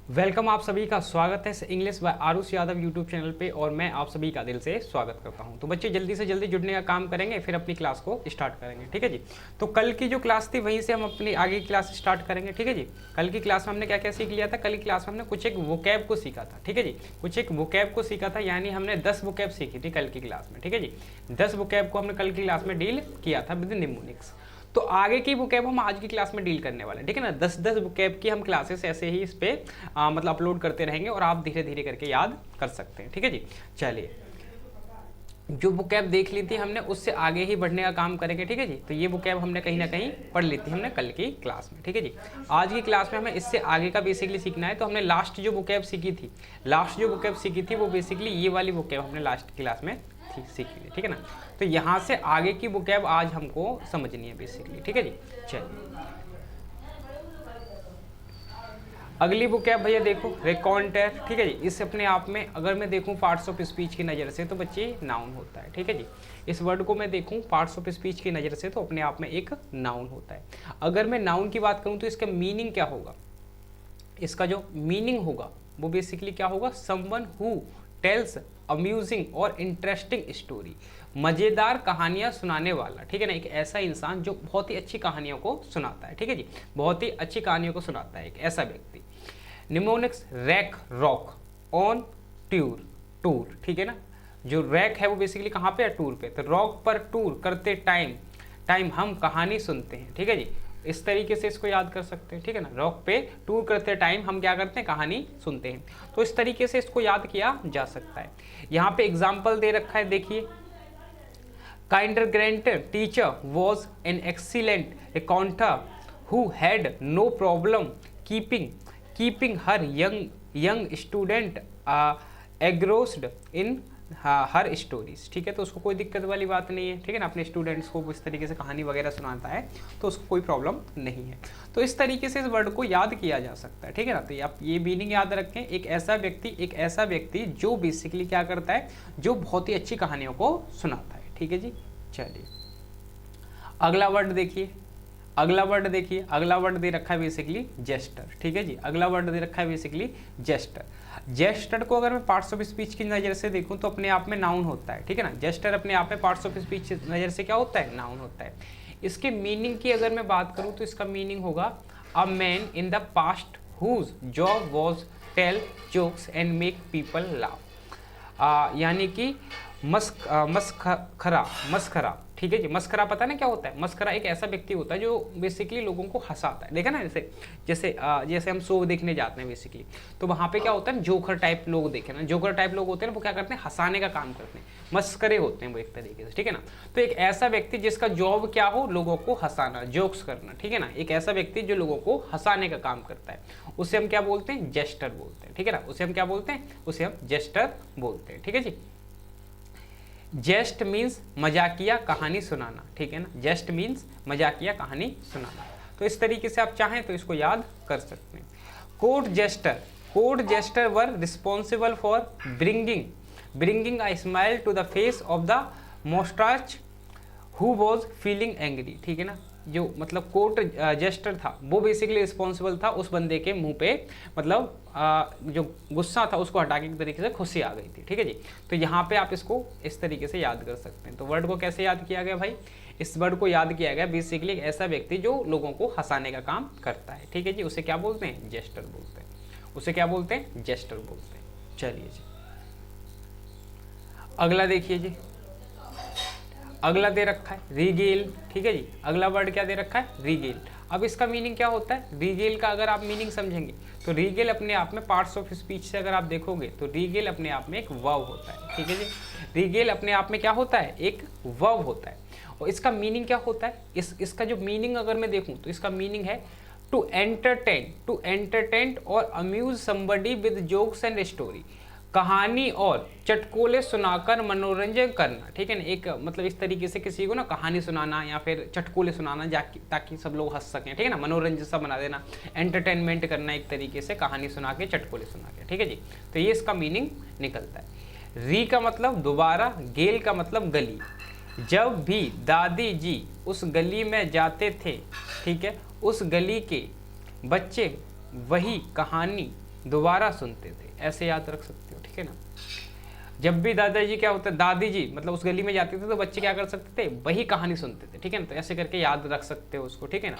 Welcome, आप सभी का स्वागत है English by Aarush Yadav YouTube channel पे और मैं आप सभी का दिल से स्वागत करता हूं। तो बच्चे जल्दी से जल्दी जुड़ने का काम करेंगे, फिर अपनी क्लास को स्टार्ट करेंगे। ठीक है जी। तो कल की जो क्लास थी वहीं से हम अपनी आगे की क्लास स्टार्ट करेंगे। ठीक है जी। कल की क्लास में हमने क्या क्या सीख लिया था? कल की क्लास में हमने कुछ एक वोकैब को सीखा था। ठीक है जी। कुछ एक वोकैब को सीखा था, यानी हमने 10 वोकैब सीखी थी कल की क्लास में। ठीक है जी। 10 वोकैब को हमने कल की क्लास में डील किया था विद निमोनिक्स। तो आगे की बुकैब हम आज की क्लास में डील करने वाले हैं। ठीक है ना। 10-10 बुकैब की हम क्लासेस ऐसे ही इस पे मतलब अपलोड करते रहेंगे और आप धीरे धीरे करके याद कर सकते हैं। ठीक है जी। चलिए, जो बुकैब देख ली थी हमने उससे आगे ही बढ़ने का काम करेंगे। ठीक है जी। तो ये बुकैब हमने कहीं ना कहीं पढ़ ली थी हमने कल की क्लास में। ठीक है जी। आज की क्लास में हमें इससे आगे का बेसिकली सीखना है। तो हमने लास्ट जो बुकैब सीखी थी, वो बेसिकली ये वाली बुकैब हमने लास्ट क्लास में सीखी थी। ठीक है ना। तो यहाँ से आगे की बुकैब आज हमको समझनी है बेसिकली। ठीक है जी। चलिए, अगली बुकैब भैया देखो, रेकॉन्टर। ठीक है जी। इस अपने आप में अगर मैं देखूं पार्ट्स ऑफ स्पीच की नज़र से तो बच्चे नाउन होता है। ठीक है जी। इस वर्ड को मैं देखूं पार्ट्स ऑफ स्पीच की नज़र से तो अपने आप में एक नाउन होता है। अगर मैं नाउन की बात करूं तो इसका मीनिंग क्या होगा? इसका जो मीनिंग होगा वो बेसिकली क्या होगा? समवन हु टेल्स अम्यूजिंग और इंटरेस्टिंग स्टोरी, मज़ेदार कहानियां सुनाने वाला। ठीक है ना। एक ऐसा इंसान जो बहुत ही अच्छी कहानियों को सुनाता है। ठीक है जी। बहुत ही अच्छी कहानियों को सुनाता है एक ऐसा व्यक्ति। Mnemonics, rack, rock, on, tour. ठीक है ना। जो रैक है वो बेसिकली कहाँ पे है? टूर पे। तो रॉक पर टूर करते टाइम हम कहानी सुनते हैं। ठीक है जी। इस तरीके से इसको याद कर सकते हैं। ठीक है ना। रॉक पे टूर करते टाइम हम क्या करते हैं? कहानी सुनते हैं। तो इस तरीके से इसको याद किया जा सकता है। यहाँ पे एग्जाम्पल दे रखा है, देखिए। Kindergarten teacher was an excellent raconteur who had no problem keeping her young student engrossed in her stories. ठीक है। तो उसको कोई दिक्कत वाली बात नहीं है। ठीक है ना। अपने स्टूडेंट्स को इस तरीके से कहानी वगैरह सुनाता है तो उसको कोई प्रॉब्लम नहीं है। तो इस तरीके से इस वर्ड को याद किया जा सकता है। ठीक है ना। तो आप ये मीनिंग याद रखें, एक ऐसा व्यक्ति जो बेसिकली क्या करता है? जो बहुत ही अच्छी कहानियों को सुनाता है। ठीक है जी। चलिए, अगला वर्ड देखिए। अगला वर्ड दे रखा है बेसिकली जेस्टर। ठीक है जी। अगला वर्ड दे रखा है बेसिकली जेस्टर। जेस्टर को अगर मैं पार्ट्स ऑफ स्पीच की नज़र से देखूं तो अपने आप में नाउन होता है। ठीक है ना। जेस्टर अपने आप में पार्ट्स ऑफ स्पीच की नज़र से क्या होता है? नाउन होता है। इसके मीनिंग की अगर मैं बात करूं तो इसका मीनिंग होगा a man in the past whose job was tell jokes and make people laugh. यानी कि मस्खरा। ठीक है जी। मस्खरा पता है ना क्या होता है? मस्खरा एक ऐसा व्यक्ति होता है जो बेसिकली लोगों को हंसाता है। देखा ना, जैसे हम शो देखने जाते हैं बेसिकली, तो वहाँ पे क्या होता है? जोकर टाइप लोग देखे ना, जोकर टाइप लोग होते हैं ना, वो क्या करते हैं? हंसाने का काम करते हैं, मस्करे होते हैं वो एक तरीके से। ठीक है ना। तो एक ऐसा व्यक्ति जिसका जॉब क्या हो? लोगों को हंसाना, जोक्स करना। ठीक है ना। एक ऐसा व्यक्ति जो लोगों को हंसाने का काम करता है, उसे हम क्या बोलते हैं? जेस्टर बोलते हैं। ठीक है ना। उसे हम क्या बोलते हैं? उसे हम जेस्टर बोलते हैं। ठीक है जी। जेस्ट मीन्स मजाकिया कहानी सुनाना। ठीक है ना। जेस्ट मीन्स मजाकिया कहानी सुनाना। तो इस तरीके से आप चाहें तो इसको याद कर सकते हैं। Court jester were responsible for bringing a smile to the face of the moustache who was feeling angry. ठीक है ना। जो मतलब कोर्ट जेस्टर था वो बेसिकली रिस्पॉन्सिबल था उस बंदे के मुंह पे, मतलब जो गुस्सा था उसको हटा के एक तरीके से खुशी आ गई थी। ठीक है जी। तो यहाँ पे आप इसको इस तरीके से याद कर सकते हैं। तो वर्ड को कैसे याद किया गया भाई? इस वर्ड को याद किया गया बेसिकली एक ऐसा व्यक्ति जो लोगों को हंसाने का काम करता है। ठीक है जी। उसे क्या बोलते हैं? जेस्टर बोलते हैं। उसे क्या बोलते हैं? जेस्टर बोलते हैं। चलिए जी, अगला देखिए जी। अगला दे रखा है रीगेल। ठीक है जी। अगला वर्ड क्या दे रखा है? रीगेल। अब इसका मीनिंग क्या होता है? रीगेल का अगर आप मीनिंग समझेंगे तो रीगेल अपने आप में पार्ट्स ऑफ स्पीच से अगर आप देखोगे तो रीगेल अपने आप में एक वर्ब होता है। ठीक है जी। रीगेल अपने आप में क्या होता है? एक वर्ब होता है। और इसका मीनिंग क्या होता है? इसका जो मीनिंग अगर मैं देखूं तो इसका मीनिंग है टू एंटरटेन और amuse somebody with jokes and story. कहानी और चटकोले सुनाकर मनोरंजन करना। ठीक है ना। एक मतलब इस तरीके से किसी को ना कहानी सुनाना या फिर चटकोले सुनाना ताकि सब लोग हंस सकें। ठीक है ना। मनोरंजन सा बना देना, एंटरटेनमेंट करना एक तरीके से, कहानी सुना के, चटकोले सुना के। ठीक है जी। तो ये इसका मीनिंग निकलता है। री का मतलब दोबारा, गेल का मतलब गली। जब भी दादी जी उस गली में जाते थे, ठीक है, उस गली के बच्चे वही कहानी दोबारा सुनते थे, ऐसे याद रख सकते हो, ठीक है ना। जब भी दादाजी क्या होता है, दादी जी मतलब उस गली में जाते थे तो बच्चे क्या कर सकते थे, वही कहानी सुनते थे, ठीक है ना। तो ऐसे करके याद रख सकते हो उसको, ठीक है ना।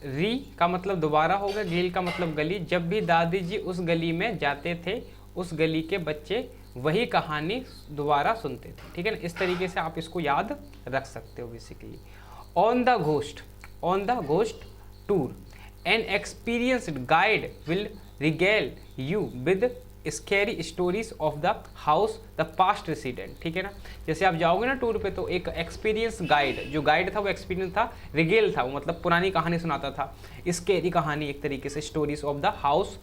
री का मतलब दोबारा होगा, गेल का मतलब गली। जब भी दादी जी उस गली में जाते थे उस गली के बच्चे वही कहानी दोबारा सुनते थे, ठीक है ना। इस तरीके से आप इसको याद रख सकते हो basically. On the ghost tour N experienced guide will Rigel you with scary stories of the house the past resident, ठीक है ना। जैसे आप जाओगे ना टूर पे तो एक एक्सपीरियंस गाइड, जो गाइड था वो एक्सपीरियंस था, रिगेल था वो मतलब पुरानी कहानी सुनाता था, स्कैरी कहानी एक तरीके से, stories of the house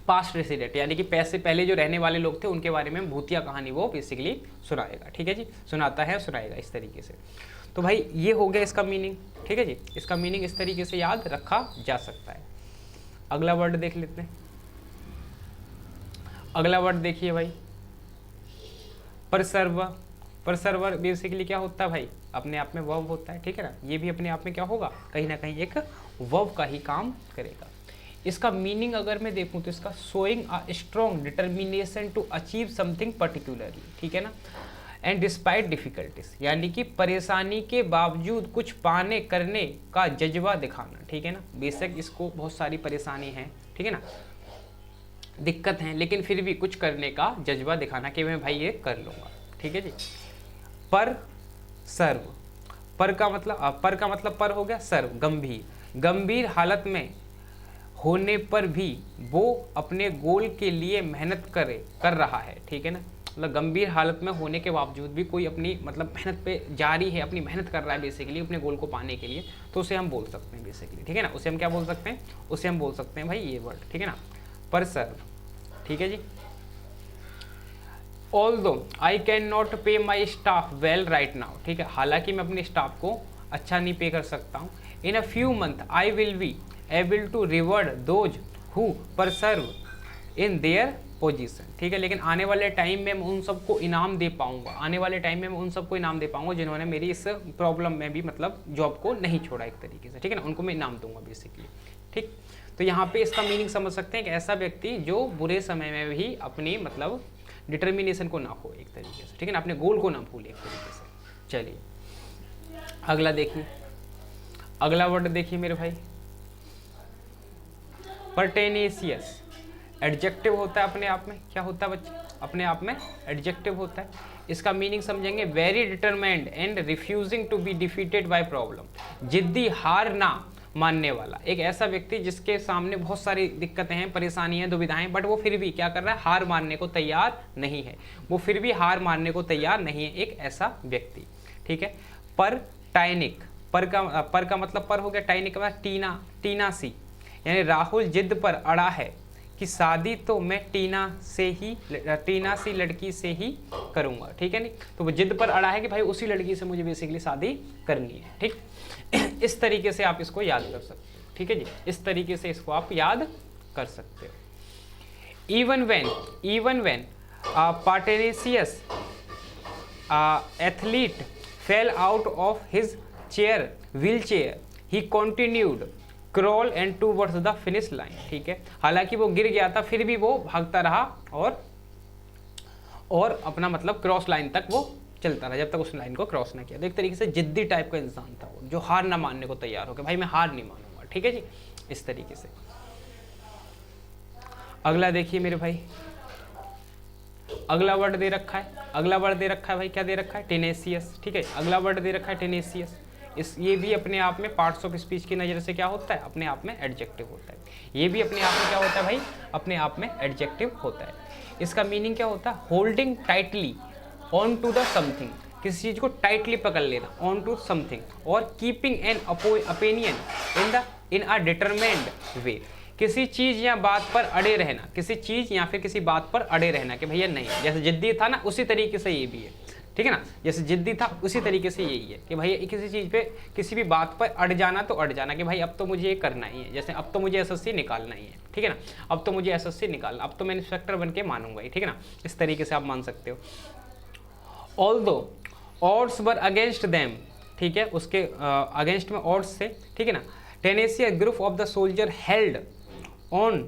past resident, यानी कि पैसे पहले जो रहने वाले लोग थे उनके बारे में भूतिया कहानी वो बेसिकली सुनाएगा, ठीक है जी, सुनाता है सुनाएगा इस तरीके से। तो भाई ये हो गया इसका मीनिंग, ठीक है जी। इसका मीनिंग इस तरीके से याद रखा जा सकता है। अगला वर्ड देख लेते हैं। अगला वर्ड देखिए भाई, परसर्वर। परसर्वर बेसिकली क्या होता है भाई, अपने आप में वर्ब होता है, ठीक है ना। ये भी अपने आप में क्या होगा, कहीं ना कहीं एक वर्ब का ही काम करेगा। इसका मीनिंग अगर मैं देखूं तो इसका showing a strong determination to achieve something particularly, ठीक है ना, एंड डिस्पाइट डिफिकल्टीज, यानी कि परेशानी के बावजूद कुछ पाने करने का जज्बा दिखाना, ठीक है ना। बेशक इसको बहुत सारी परेशानी है, ठीक है ना, दिक्कत है, लेकिन फिर भी कुछ करने का जज्बा दिखाना कि मैं भाई ये कर लूँगा, ठीक है जी। पर सर्व, पर का मतलब पर हो गया, सर्व गंभीर। गंभीर हालत में होने पर भी वो अपने गोल के लिए मेहनत कर रहा है, ठीक है ना। मतलब गंभीर हालत में होने के बावजूद भी कोई अपनी मतलब मेहनत पे जारी है, अपनी मेहनत कर रहा है बेसिकली अपने गोल को पाने के लिए, तो उसे हम बोल सकते हैं बेसिकली, ठीक है ना। उसे हम क्या बोल सकते हैं, उसे हम बोल सकते हैं भाई ये वर्ड, ठीक है ना, पर सर्व, ठीक है जी। ऑल्दो आई कैन नॉट पे माई स्टाफ वेल राइट नाउ, ठीक है, हालांकि मैं अपने स्टाफ को अच्छा नहीं पे कर सकता हूँ। In a few month I will be able to reward those who persevere in their position, ठीक है, लेकिन आने वाले टाइम में मैं उन सबको इनाम दे पाऊंगा, आने वाले टाइम में मैं उन सबको इनाम दे पाऊंगा जिन्होंने मेरी इस प्रॉब्लम में भी मतलब जॉब को नहीं छोड़ा एक तरीके से, ठीक है ना, उनको मैं इनाम दूंगा बेसिकली, ठीक। तो यहाँ पे इसका मीनिंग समझ सकते हैं कि ऐसा व्यक्ति जो बुरे समय में भी अपनी मतलब डिटर्मिनेशन को ना खो एक तरीके से, ठीक है ना, अपने गोल को ना भूले एक तरीके से। चलिए अगला देखिए, अगला वर्ड देखिए मेरे भाई, पर्टेनेशियस। एडजेक्टिव होता है अपने आप में, क्या होता है बच्चे, अपने आप में एडजेक्टिव होता है। इसका मीनिंग समझेंगे, very determined and refusing to be defeated by problem, जिद्दी हार ना मानने वाला, एक ऐसा व्यक्ति जिसके सामने बहुत सारी दिक्कतें हैं, परेशानियां, दुविधाएं, बट वो फिर भी क्या कर रहा है, हार मानने को तैयार नहीं है, वो फिर भी हार मानने को तैयार नहीं है, एक ऐसा व्यक्ति, ठीक है। पर टाइनिक, पर का मतलब पर हो गया, टाइनिक का टीना, टीना सी, यानी राहुल जिद पर अड़ा है कि शादी तो मैं टीना सी लड़की से ही करूंगा, ठीक है नहीं। तो वो जिद पर अड़ा है कि भाई उसी लड़की से मुझे बेसिकली शादी करनी है, ठीक। इस तरीके से आप इसको याद कर सकते हो, ठीक है जी, इस तरीके से इसको आप याद कर सकते हो। Even when pertinacious athlete fell out of his wheelchair he continued crawl and towards the finish line, ठीक है, हालांकि वो गिर गया था फिर भी वो भागता रहा और अपना मतलब क्रॉस लाइन तक वो चलता रहा जब तक उस लाइन को क्रॉस ना किया। तो एक तरीके से जिद्दी टाइप का इंसान था वो, जो हार ना मानने को तैयार हो गया, भाई मैं हार नहीं मानूंगा, ठीक है जी, इस तरीके से। अगला देखिए मेरे भाई, अगला वर्ड दे रखा है, भाई क्या दे रखा है, टेनेशियस, ठीक है, अगला वर्ड दे रखा है टेनेशियस। ये भी अपने आप में पार्ट्स ऑफ स्पीच की नज़र से क्या होता है, अपने आप में एडजेक्टिव होता है। ये भी अपने आप में क्या होता है भाई, अपने आप में एडजेक्टिव होता है। इसका मीनिंग क्या होता है, holding tightly on to the something, किसी चीज़ को टाइटली पकड़ लेना, ऑन टू समथिंग, और keeping an opinion in a determined way, किसी चीज़ या बात पर अड़े रहना, किसी चीज़ या फिर किसी बात पर अड़े रहना कि भैया नहीं, जैसे जिद्दी था ना उसी तरीके से ये भी है, ठीक है ना, जैसे जिद्दी था उसी तरीके से यही है कि भाई किसी चीज़ पे किसी भी बात पर अड़ जाना तो अड़ जाना कि भाई अब तो मुझे ये करना ही है, जैसे अब तो मुझे एसएससी निकालना ही है, ठीक है ना, अब तो मुझे एसएससी निकालना, अब तो मैं इंस्पेक्टर बन के मानूंगा ही, ठीक है ना, इस तरीके से आप मान सकते हो। Although odds were against them, ठीक है, उसके अगेंस्ट में ऑड्स से, ठीक है ना। Tennessee group of the soldier held on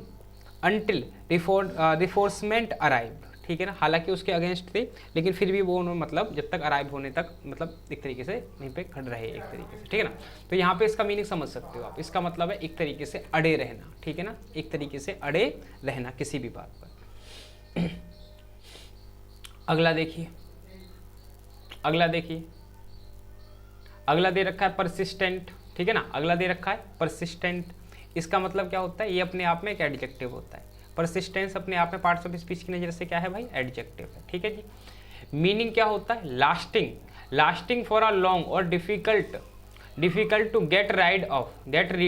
until reinforcement arrive, ठीक है ना, हालांकि उसके अगेंस्ट थे लेकिन फिर भी वो उन्होंने मतलब जब तक अराइव होने तक मतलब एक तरीके से वहीं पे खड़े रहे एक तरीके से, ठीक है ना। तो यहाँ पे इसका मीनिंग समझ सकते हो आप, इसका मतलब है एक तरीके से अड़े रहना, ठीक है ना, एक तरीके से अड़े रहना किसी भी बात पर। अगला देखिए, अगला देखिए, अगला दे रखा है परसिस्टेंट, ठीक है ना, अगला दे रखा है परसिस्टेंट। इसका मतलब क्या होता है, ये अपने आप में एक एडजेक्टिव होता है। परसिस्टेंस अपने आप में पार्ट्स ऑफ स्पीच की नज़र से क्या है भाई, एडजेक्टिव है, ठीक है जी। मीनिंग क्या होता है, lasting, lasting for a long और difficult to get rid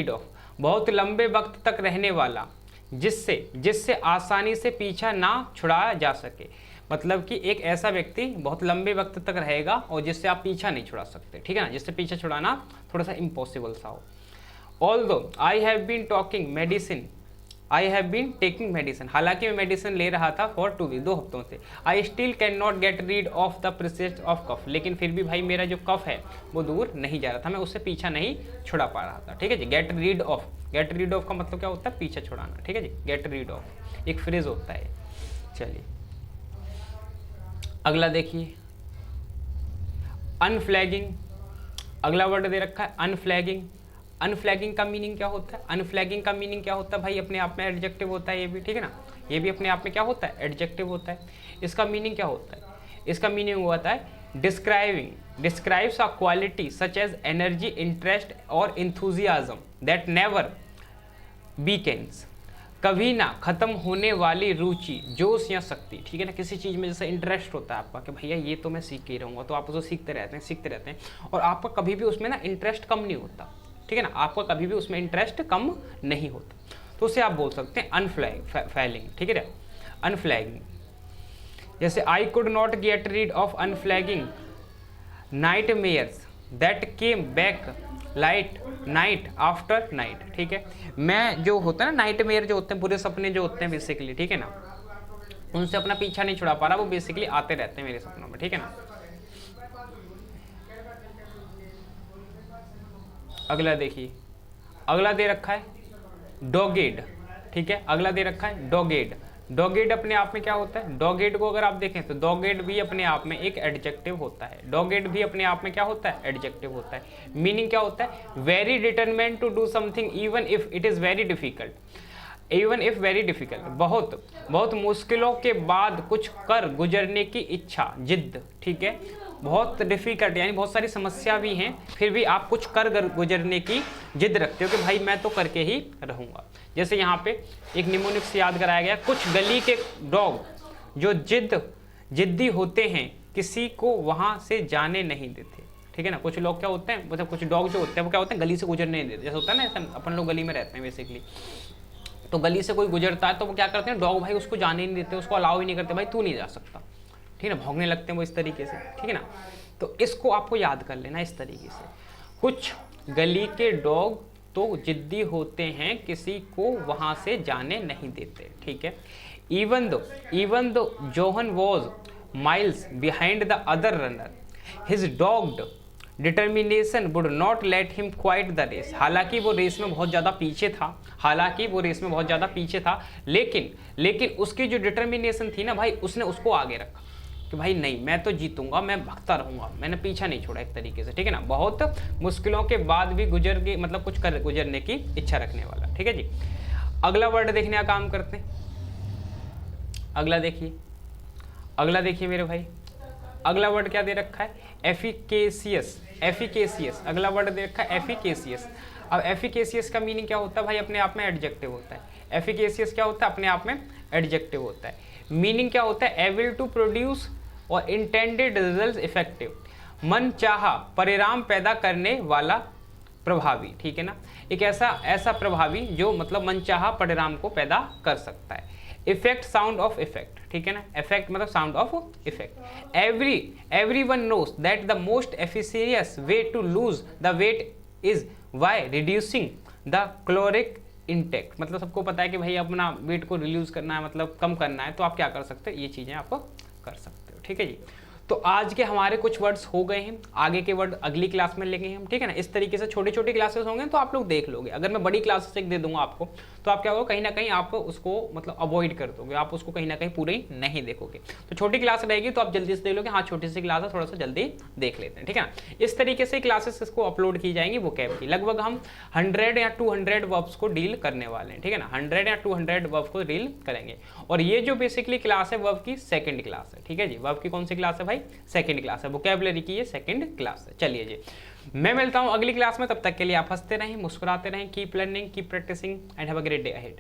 of, बहुत लंबे वक्त तक रहने वाला, जिससे आसानी से पीछा ना छुड़ाया जा सके। मतलब कि एक ऐसा व्यक्ति बहुत लंबे वक्त तक रहेगा और जिससे आप पीछा नहीं छुड़ा सकते, ठीक है ना, जिससे पीछा छुड़ाना थोड़ा सा इम्पॉसिबल सा हो। Although I have been taking medicine, हालांकि मैं मेडिसिन ले रहा था फॉर 2 वीक, 2 हफ्तों से। I still can not get rid of the process of cough, लेकिन फिर भी भाई मेरा जो कफ है वो दूर नहीं जा रहा था, मैं उससे पीछा नहीं छुड़ा पा रहा था, ठीक है जी। गेट रीड ऑफ का मतलब क्या होता है, पीछा छुड़ाना, ठीक है जी। गेट रीड ऑफ एक फ्रेज होता है। चलिए अगला देखिए, अनफ्लैगिंग, अगला वर्ड दे रखा है अनफ्लैगिंग। अनफ्लैगिंग का मीनिंग क्या होता है, अनफ्लैगिंग का मीनिंग क्या होता है भाई, अपने आप में एडजेक्टिव होता है ये भी, ठीक है ना, ये भी अपने आप में क्या होता है, एडजेक्टिव होता है। इसका मीनिंग क्या होता है, इसका मीनिंग होता है describes a quality such as energy, interest और इंथुजियाज्म दैट नेवर वीकेंड्स, कभी ना खत्म होने वाली रुचि, जोश या शक्ति, ठीक है ना। किसी चीज़ में जैसे इंटरेस्ट होता है आपका कि भैया ये तो मैं सीख ही रहूँगा, तो आप उसको सीखते रहते हैं और आपका कभी भी उसमें ना इंटरेस्ट कम नहीं होता, ठीक है ना, आपका कभी भी उसमें इंटरेस्ट कम नहीं होता, तो उसे आप बोल सकते हैं अनफ्लैगिंग, ठीक है ना, अनफ्लैगिंग। जैसे I could not get rid of unflagging nightmares that came back night after night, ठीक है। मैं जो होता है ना, नाइटमेयर जो होते हैं, बुरे सपने जो होते हैं बेसिकली, ठीक है ना, उनसे अपना पीछा नहीं छुड़ा पा रहा, वो बेसिकली आते रहते हैं मेरे सपनों में, ठीक है ना। अगला देखिए, अगला दे रखा है डॉगेड, ठीक है, अगला दे रखा है डॉगेड। डॉगेड अपने आप में क्या होता है, डॉगेड को अगर आप देखें तो डॉगेड भी अपने आप में एक एडजेक्टिव होता है। डॉगेड भी अपने आप में क्या होता है, एडजेक्टिव होता है। मीनिंग क्या होता है, very determined to do something even if it is very difficult, बहुत मुश्किलों के बाद कुछ कर गुजरने की इच्छा, जिद, ठीक है। बहुत डिफिकल्ट यानी बहुत सारी समस्या भी हैं, फिर भी आप कुछ कर गुजरने की जिद रखते हो कि भाई मैं तो करके ही रहूँगा। जैसे यहाँ पे एक निमोनिक से याद कराया गया, कुछ गली के डॉग जो जिद्दी होते हैं किसी को वहाँ से जाने नहीं देते, ठीक है ना। कुछ लोग क्या होते हैं, मतलब कुछ डॉग जो होते हैं वो क्या होते हैं, गली से गुजरने नहीं देते। जैसे होता है ना, अपन लोग गली में रहते हैं बेसिकली, तो गली से कोई गुजरता है तो वो क्या करते हैं, डॉग भाई उसको जाने नहीं देते, उसको अलाउ ही नहीं करते, भाई तू नहीं जा सकता, ठीक है ना, भौंकने लगते हैं वो इस तरीके से, ठीक है ना। तो इसको आपको याद कर लेना इस तरीके से, कुछ गली के डॉग तो जिद्दी होते हैं किसी को वहाँ से जाने नहीं देते, ठीक है। Even though Johan was miles behind the other runner, his dogged determination would not let him quit the race, हालांकि वो रेस में बहुत ज़्यादा पीछे था, लेकिन उसकी जो डिटर्मिनेशन थी ना भाई, उसने उसको आगे रखा कि भाई नहीं मैं तो जीतूंगा, मैं भागता रहूंगा, मैंने पीछा नहीं छोड़ा एक तरीके से, ठीक है ना। बहुत मुश्किलों के बाद भी गुजर के मतलब कुछ कर गुजरने की इच्छा रखने वाला, ठीक है जी। अगला वर्ड देखने का काम करते हैं, अगला देखिए मेरे भाई, अगला वर्ड क्या दे रखा है, एफिकेशियस। अगला वर्ड दे रखा है एफिकेशियस। अब एफिकेशियस का मीनिंग क्या होता है भाई, अपने आप में एडजेक्टिव होता है। एफिकेशियस क्या होता है, अपने आप में एडजेक्टिव होता है। मीनिंग क्या होता है, एबल टू प्रोड्यूस और इंटेंडेड रिजल्ट इफेक्टिव, मन चाहा परिणाम पैदा करने वाला प्रभावी, ठीक है ना। एक ऐसा प्रभावी जो मतलब मन चाहा परिणाम को पैदा कर सकता है। इफेक्ट, साउंड ऑफ इफेक्ट, ठीक है ना, इफेक्ट मतलब sound of effect. Everyone knows that the most efficient way to lose the weight is by reducing the caloric intake, मतलब सबको पता है कि भाई अपना वेट को रिड्यूस करना है, मतलब कम करना है, तो आप क्या कर सकते हो, ये चीजें आप कर सकते हो, ठीक है जी। तो आज के हमारे कुछ वर्ड्स हो गए हैं, आगे के वर्ड अगली क्लास में लेंगे हम, ठीक है ना। इस तरीके से छोटे छोटे क्लासेस होंगे तो आप लोग देख लोगे। अगर मैं बड़ी क्लासेस एक दे दूंगा आपको तो आप क्या होगा, कहीं ना कहीं आप उसको मतलब अवॉइड कर दोगे, आप उसको कहीं ना कहीं पूरी नहीं देखोगे। तो छोटी क्लास रहेगी तो आप जल्दी से देख लोगे, हाँ छोटी सी क्लास है, थोड़ा सा जल्दी देख लेते हैं, ठीक है ना। इस तरीके से क्लासेस इसको अपलोड की जाएंगी वोकैब की। लगभग हम 100 या 200 वर्ब्स को डील करने वाले हैं, ठीक है ना, 100 या 200 वर्ब को डील करेंगे। और ये जो बेसिकली क्लास है वर्ब की सेकंड क्लास है, ठीक है जी। वर्ब की कौन सी क्लास है भाई, सेकंड क्लास है, वोकैबुलरी की ये सेकंड क्लास है। चलिए जी, मैं मिलता हूं अगली क्लास में, तब तक के लिए आप हंसते रहें, मुस्कुराते रहें, keep learning, keep practising and have a great day ahead.